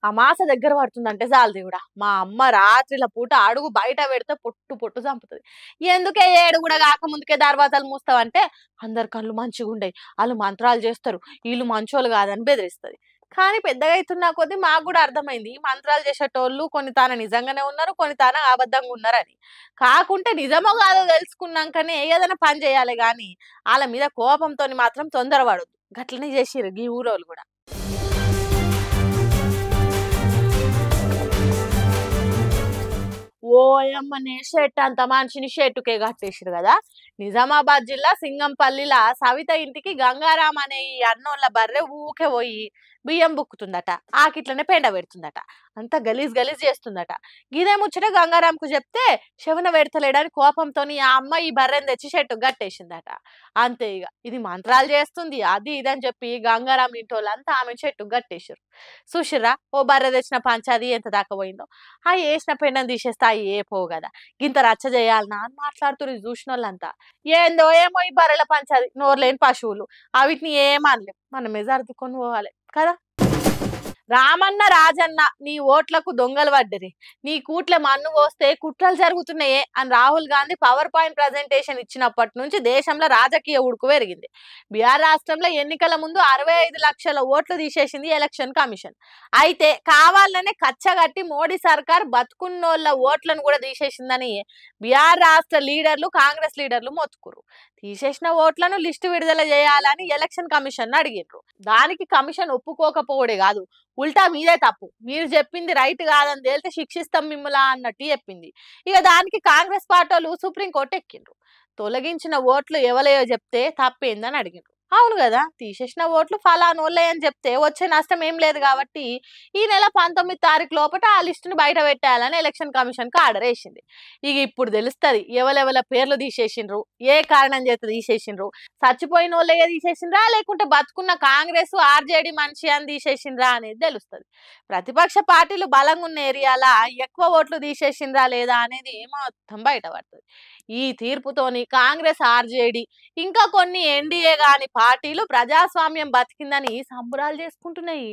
అమాస దగ్గర పడుతుందంటే చాలు దేవుడా, మా అమ్మ రాత్రిల పూట అడుగు బయట పెడితే పొట్టు పొట్టు చంపుతుంది. ఎందుకే ఏడు కూడా కాకముందుకే దర్వాజాలు మూస్తావంటే అందరు కళ్ళు మంచిగా ఉండయి, వాళ్ళు మంత్రాలు చేస్తారు, వీళ్ళు మంచోళ్ళు కాదని బెదిరిస్తుంది. కానీ పెద్దగా అవుతున్నా కొద్దీ మాకు కూడా అర్థమైంది, ఈ మంత్రాలు చేసేటోళ్ళు కొన్ని తాన నిజంగానే ఉన్నారు, కొన్ని తాన అబద్ధంగా ఉన్నారని. కాకుంటే నిజమో కాదో తెలుసుకున్నాకనే ఏదైనా పని చేయాలి కానీ వాళ్ళ మీద కోపంతో మాత్రం తొందరపడద్దు. గట్లనే చేసిర్రు ఈ ఊరోళ్ళు కూడా. ఓయమ్మనే షెట్ అంత మనిషిని షెట్టుకే కట్టేసిరు కదా. నిజామాబాద్ జిల్లా సింగంపల్లిలా సవిత ఇంటికి గంగారాం అనే ఈ అన్నోళ్ళ బర్రె ఊకే పోయి బియ్యం బుక్కుతుందట, ఆకిట్లనే పెండ పెడుతుందట, అంత గలీజ్ గలీజ్ చేస్తుందట. గిదే ముచ్చట గంగారాంకు చెప్తే శవన పెడతలేడని కోపంతో ఆ అమ్మ ఈ బర్రెని తెచ్చి షెట్టు కట్టేసిందట. అంతే ఇక ఇది మంత్రాలు చేస్తుంది అది ఇదని చెప్పి గంగారాం ఇంటోళ్ళంతా ఆమె చెట్టు కట్టేసారు. చూసిర్రా ఓ బర్రె తెచ్చిన పంచాది ఎంత దాకా పోయిందో. ఆ వేసిన పెండని తీసేస్తే ఏ పోవు కదా, గింత రచ్చ చేయాలనా అని మాట్లాడుతున్నారు చూసిన వాళ్ళంతా. ఏందో ఏమో ఈ బర్రెల పంచాది, నోరులేని పశువులు, అవిటిని ఏమనలేం, మనమే సర్దుకొని పోవాలి కదా. రామన్న రాజన్న నీ ఓట్లకు దొంగలు పడ్డరి, నీ కూట్ల మన్ను పోస్తే కుట్రలు జరుగుతున్నాయే అని Rahul Gandhi power point presentation ఇచ్చినప్పటి నుంచి దేశంలో రాజకీయ ఉడుకు పెరిగింది. బీహార్ రాష్ట్రంలో ఎన్నికల ముందు 65 లక్షల ఓట్లు తీసేసింది ఎలక్షన్ కమిషన్. అయితే కావాలనే కచ్చగట్టి మోడీ సర్కార్ బతుకున్నోళ్ళ ఓట్లను కూడా తీసేసిందని బీహార్ రాష్ట్ర లీడర్లు కాంగ్రెస్ లీడర్లు మొత్తుకురు. తీసేసిన ఓట్లను లిస్టు విడుదల చేయాలని ఎలక్షన్ కమిషన్ అడిగిండ్రు. దానికి కమిషన్ ఒప్పుకోకపోవడే కాదు, ఉల్టా మీదే తప్పు, మీరు చెప్పింది రైట్ కాదని తేలితే శిక్షిస్తాం మిమ్మలా అన్నట్టు చెప్పింది. ఇక దానికి కాంగ్రెస్ పార్టీలు సుప్రీంకోర్టు ఎక్కిండ్రు. తొలగించిన ఓట్లు ఎవలేయో చెప్తే తప్పేందని అడిగిండ్రు. అవును కదా, తీసేసిన ఓట్లు ఫలానోళ్ళే అని చెప్తే వచ్చే నష్టం ఏం లేదు కాబట్టి ఈ నెల 19 తారీఖు లోపల ఆ లిస్టును బయట పెట్టాలని ఎలక్షన్ కమిషన్ కు ఆర్డర్ వేసింది. ఇక ఇప్పుడు తెలుస్తుంది ఎవరెవల పేర్లు తీసేసిండ్రు, ఏ కారణం చేత తీసేసిండ్రు, చచ్చిపోయిన వాళ్ళే తీసేసిండ్రా లేకుంటే బతుకున్న కాంగ్రెస్ ఆర్జేడీ మనిషి అని తీసేసిండ్రా అనేది తెలుస్తుంది. ప్రతిపక్ష పార్టీలు బలంగా ఉన్న ఏరియాలా ఎక్కువ ఓట్లు తీసేసిండ్రా లేదా అనేది మొత్తం బయటపడుతుంది. ఈ తీర్పుతోని కాంగ్రెస్ ఆర్జేడీ ఇంకా కొన్ని ఎన్డీఏ గాని పార్టీలు ప్రజాస్వామ్యం బతికిందని సంబరాలు చేసుకుంటున్నాయి.